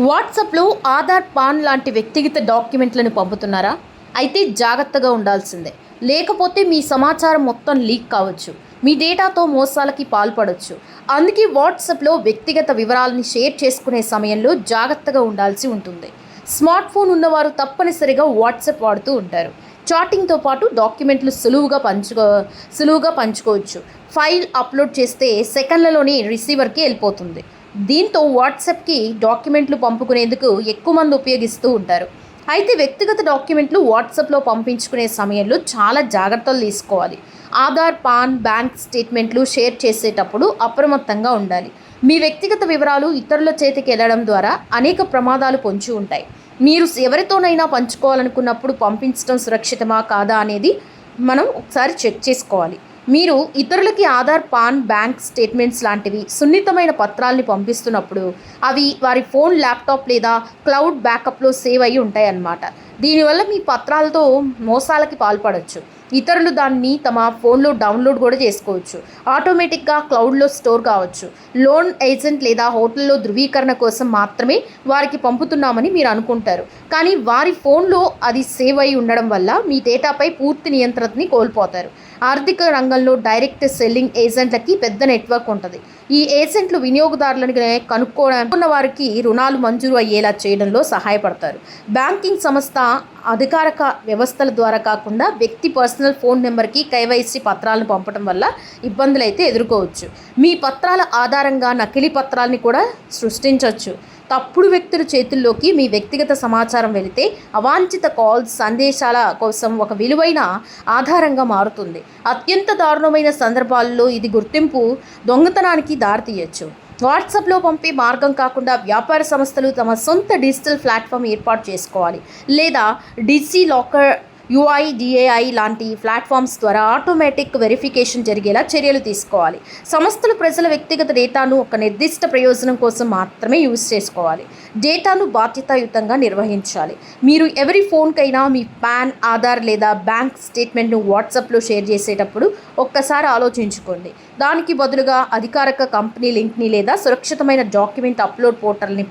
వాట్సాప్లో ఆధార్, పాన్ లాంటి వ్యక్తిగత డాక్యుమెంట్లను పంపుతున్నారా? అయితే జాగ్రత్తగా ఉండాల్సిందే. లేకపోతే మీ సమాచారం మొత్తం లీక్ కావచ్చు. మీ డేటాతో మోసాలకి పాల్పడవచ్చు. అందుకే వాట్సాప్లో వ్యక్తిగత వివరాలని షేర్ చేసుకునే సమయంలో జాగ్రత్తగా ఉండాల్సి ఉంటుంది. స్మార్ట్ ఫోన్ ఉన్నవారు తప్పనిసరిగా వాట్సాప్ వాడుతూ ఉంటారు. చాటింగ్తో పాటు డాక్యుమెంట్లు సులువుగా పంచుకోవచ్చు. ఫైల్ అప్లోడ్ చేస్తే సెకండ్లలోనే రిసీవర్కి వెళ్ళిపోతుంది. దీంతో వాట్సాప్కి డాక్యుమెంట్లు పంపుకునేందుకు ఎక్కువ మంది ఉపయోగిస్తూ ఉంటారు. అయితే వ్యక్తిగత డాక్యుమెంట్లు వాట్సాప్లో పంపించుకునే సమయంలో చాలా జాగ్రత్తలు తీసుకోవాలి. ఆధార్, పాన్, బ్యాంక్ స్టేట్మెంట్లు షేర్ చేసేటప్పుడు అప్రమత్తంగా ఉండాలి. మీ వ్యక్తిగత వివరాలు ఇతరుల చేతికి వెళ్ళడం ద్వారా అనేక ప్రమాదాలు పొంచి ఉంటాయి. మీరు ఎవరితోనైనా పంచుకోవాలనుకున్నప్పుడు పంపించడం సురక్షితమా కాదా అనేది మనం ఒకసారి చెక్ చేసుకోవాలి. మీరు ఇతరులకి ఆధార్, పాన్, బ్యాంక్ స్టేట్మెంట్స్ లాంటివి సున్నితమైన పత్రాలని పంపిస్తున్నప్పుడు అవి వారి ఫోన్, ల్యాప్టాప్ లేదా క్లౌడ్ బ్యాకప్లో సేవ్ అయ్యి ఉంటాయన్నమాట. దీనివల్ల మీ పత్రాలతో మోసాలకి పాల్పడవచ్చు. ఇతరులు దాన్ని తమ ఫోన్లో డౌన్లోడ్ కూడా చేసుకోవచ్చు. ఆటోమేటిక్గా క్లౌడ్లో స్టోర్ కావచ్చు. లోన్ ఏజెంట్ లేదా హోటల్లో ధృవీకరణ కోసం మాత్రమే వారికి పంపుతున్నామని మీరు అనుకుంటారు. కానీ వారి ఫోన్లో అది సేవ్ అయి ఉండడం వల్ల మీ డేటాపై పూర్తి నియంత్రణని కోల్పోతారు. ఆర్థిక రంగంలో డైరెక్ట్ సెల్లింగ్ ఏజెంట్లకి పెద్ద నెట్వర్క్ ఉంటుంది. ఈ ఏజెంట్లు వినియోగదారులను కనుక్కున్న వారికి రుణాలు మంజూరు అయ్యేలా చేయడంలో సహాయపడతారు. బ్యాంకింగ్ సంస్థ అధికారిక వ్యవస్థల ద్వారా కాకుండా వ్యక్తి పర్సనల్ ఫోన్ నెంబర్కి కేవైసీ పత్రాలను పంపడం వల్ల ఇబ్బందులు అయితే ఎదుర్కోవచ్చు. మీ పత్రాల ఆధారంగా నకిలీ పత్రాలని కూడా సృష్టించవచ్చు. తప్పుడు వ్యక్తుల చేతుల్లోకి మీ వ్యక్తిగత సమాచారం వెళితే అవాంఛిత కాల్స్, సందేశాల కోసం ఒక విలువైన ఆధారంగా మారుతుంది. అత్యంత దారుణమైన సందర్భాల్లో ఇది గుర్తింపు దొంగతనానికి దారితీయచ్చు. వాట్సాప్లో పంపే మార్గం కాకుండా వ్యాపార సంస్థలు తమ సొంత డిజిటల్ ప్లాట్ఫామ్ ఏర్పాటు చేసుకోవాలి. లేదా డిజి లాకర్, UIDAI లాంటి ప్లాట్ఫామ్స్ ద్వారా ఆటోమేటిక్ వెరిఫికేషన్ జరిగేలా చర్యలు తీసుకోవాలి. సంస్థలు ప్రజల వ్యక్తిగత డేటాను ఒక నిర్దిష్ట ప్రయోజనం కోసం మాత్రమే యూజ్ చేసుకోవాలి. డేటాను బాధ్యతాయుతంగా నిర్వహించాలి. మీరు ఎవరి ఫోన్కైనా మీ పాన్, ఆధార్ లేదా బ్యాంక్ స్టేట్మెంట్ను వాట్సాప్లో షేర్ చేసేటప్పుడు ఒక్కసారి ఆలోచించుకోండి. దానికి బదులుగా అధికారిక కంపెనీ లింక్ని లేదా సురక్షితమైన డాక్యుమెంట్ అప్లోడ్ పోర్టల్ని